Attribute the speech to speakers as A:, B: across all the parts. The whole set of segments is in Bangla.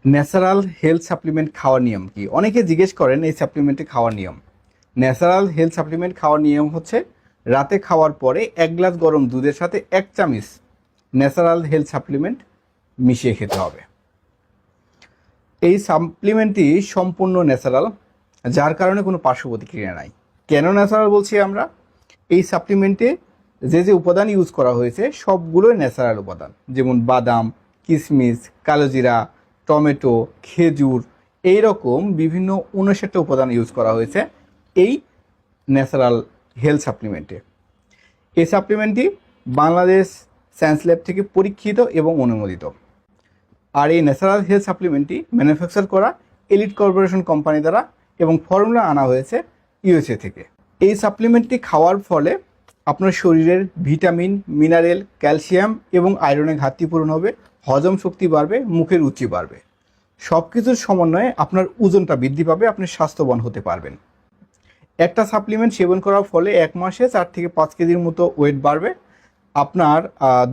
A: ন্যাচারাল হেলথ সাপ্লিমেন্ট খাওয়ার নিয়ম কি? অনেকে জিজ্ঞেস করেন এই সাপ্লিমেন্টে খাওয়ার নিয়ম। ন্যাচারাল হেলথ সাপ্লিমেন্ট খাওয়ার নিয়ম হচ্ছে রাতে খাওয়ার পরে 1 গ্লাস গরম দুধের সাথে 1 চামচ ন্যাচারাল হেলথ সাপ্লিমেন্ট মিশিয়ে খেতে হবে। এই সাপ্লিমেন্টটি সম্পূর্ণ ন্যাচারাল, যার কারণে কোনো পার্শ্ব প্রতিক্রিয়া নাই। কেন ন্যাচারাল বলছি আমরা? এই সাপ্লিমেন্টে যে যে উপাদান ইউজ করা হয়েছে সবগুলোই ন্যাচারাল উপাদান, যেমন বাদাম, কিশমিশ, কালোজিরা, টমেটো, খেজুর, এইরকম বিভিন্ন 59টা উপাদান ইউজ করা হয়েছে এই ন্যাচারাল হেলথ সাপ্লিমেন্টে। এই সাপ্লিমেন্টটি বাংলাদেশ সায়েন্স ল্যাব থেকে পরীক্ষিত এবং অনুমোদিত। আর এই ন্যাচারাল হেলথ সাপ্লিমেন্টটি ম্যানুফ্যাকচার করা এলিট কর্পোরেশন কোম্পানি দ্বারা এবং ফর্মুলা আনা হয়েছে ইউএসএ থেকে। এই সাপ্লিমেন্টটি খাওয়ার ফলে আপনার শরীরের ভিটামিন, মিনারেল, ক্যালসিয়াম এবং আয়রনের ঘাটতি পূরণ হবে, হজম শক্তি বাড়বে, মুখের রুচি বাড়বে। সব কিছুর সমন্বয়ে আপনার ওজনটা বৃদ্ধি পাবে, আপনি স্বাস্থ্যবান হতে পারবেন। একটা সাপ্লিমেন্ট সেবন করার ফলে 1 মাসে 4 থেকে 5 কেজির মতো ওয়েট বাড়বে। আপনার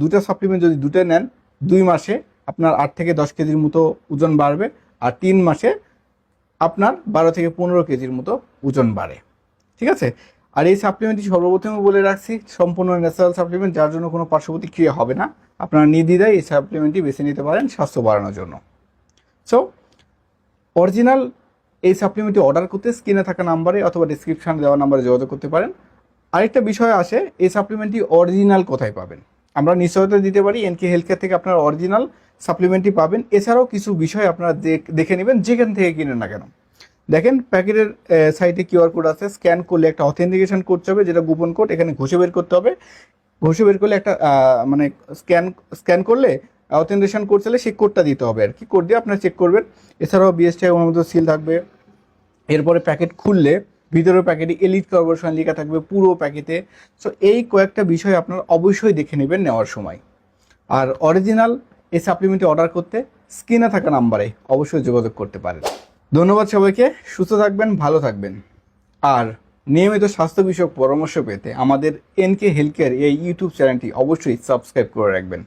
A: দুটো সাপ্লিমেন্ট যদি দুটো নেন, 2 মাসে আপনার 8 থেকে 10 কেজির মতো ওজন বাড়বে, আর 3 মাসে আপনার 12 থেকে 15 কেজির মতো ওজন বাড়ে। ঠিক আছে? আর এই সাপ্লিমেন্টটি সর্বপ্রথমে বলে রাখছি সম্পূর্ণ ন্যাচারাল সাপ্লিমেন্ট, যার জন্য কোনো পার্শ্ব প্রতিক্রিয়া হবে না। আপনারা নির্দ্বিধায় এই সাপ্লিমেন্টটি বেছে নিতে পারেন স্বাস্থ্য বাড়ানোর জন্য। সো অরিজিনাল এই সাপ্লিমেন্টটি অর্ডার করতে স্ক্রিনে থাকা নাম্বারে অথবা ডিসক্রিপশানে দেওয়া নাম্বারে যোগাযোগ করতে পারেন। আরেকটা বিষয় আসে, এই সাপ্লিমেন্টটি অরিজিনাল কোথায় পাবেন? আমরা নিশ্চয়তা দিতে পারি এনকে হেলথ কেয়ার থেকে আপনারা অরিজিনাল সাপ্লিমেন্টটি পাবেন। এছাড়াও কিছু বিষয় আপনারা দেখে নেবেন যেখান থেকে কিনেন না কেন। দেখেন প্যাকেটের সাইডে কিউআর কোড আছে, স্ক্যান করলে একটা অথেন্টিকেশন কোড হবে, যেটা গোপন কোড, এখানে ঘষে বের করতে হবে। ঘষে বের করলে একটা মানে স্ক্যান করলে অথেন্টিকেশন কোড চাইলে সেই কোডটা দিতে হবে আর কি। কোড দিয়ে আপনারা চেক করবেন। এছাড়াও বিএসটিআই অনুমোদিত সিল থাকবে। এরপরে প্যাকেট খুললে ভিতরের প্যাকেটে এলিট কর্পোরেশন লেখা থাকবে পুরো প্যাকেটে। সো এই কয়েকটা বিষয় আপনারা অবশ্যই দেখে নেবেন নেওয়ার সময়। আর অরিজিনাল এই সাপ্লিমেন্টটি অর্ডার করতে স্ক্রিনে থাকা নাম্বারে অবশ্যই যোগাযোগ করতে পারেন। ধন্যবাদ সবাইকে। সুস্থ থাকবেন, ভালো থাকবেন। আর নিয়মিত স্বাস্থ্য বিষয়ক পরামর্শ পেতে আমাদের এনকে হেলথ কেয়ার এই ইউটিউব চ্যানেলটি অবশ্যই সাবস্ক্রাইব করে রাখবেন।